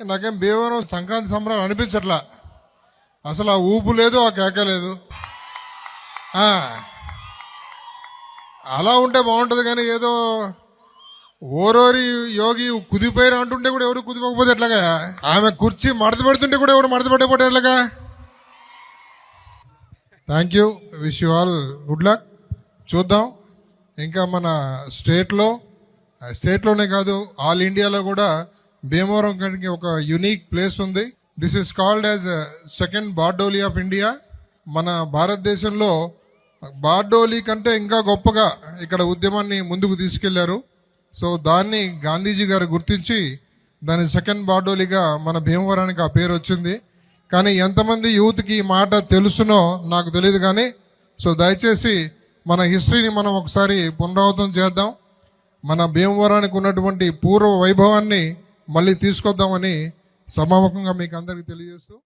నాకేం భీమవరం సంక్రాంతి సంబరాలు అనిపించట్లా. అసలు ఆ ఊపు లేదు, ఆ కేక లేదు. అలా ఉంటే బాగుంటుంది, కానీ ఏదో ఓరోరి యోగి కుదిపోయారు అంటుంటే కూడా ఎవరు కుదిపోకపోతే ఎట్లాగా? ఆమె కుర్చీ మడత పెడుతుంటే కూడా ఎవరు మడత పెట్టకపోతే ఎట్లాగా? Thank you, wish you all good luck. చూద్దాం ఇంకా మన స్టేట్లోనే కాదు ఆల్ ఇండియాలో కూడా భీమవరం కంటే ఒక యునిక్ ప్లేస్ ఉంది. This is called as second Bardoli of India. మన భారతదేశంలో బార్డోలీ కంటే ఇంకా గొప్పగా ఇక్కడ ఉద్యమాన్ని ముందుకు తీసుకెళ్లారు. సో దాన్ని గాంధీజీ గారు గుర్తించి దాని సెకండ్ బార్డోలీగా మన భీమవరానికి ఆ పేరు వచ్చింది. కానీ ఎంతమంది యూత్కి ఈ మాట తెలుసునో నాకు తెలియదు. కానీ సో దయచేసి మన హిస్టరీని మనం ఒకసారి పునరావృతం చేద్దాం. మన భీమవరానికి ఉన్నటువంటి పూర్వ వైభవాన్ని మళ్ళీ తీసుకొద్దామని సమాముఖంగా మీకు అందరికీ తెలియజేస్తూ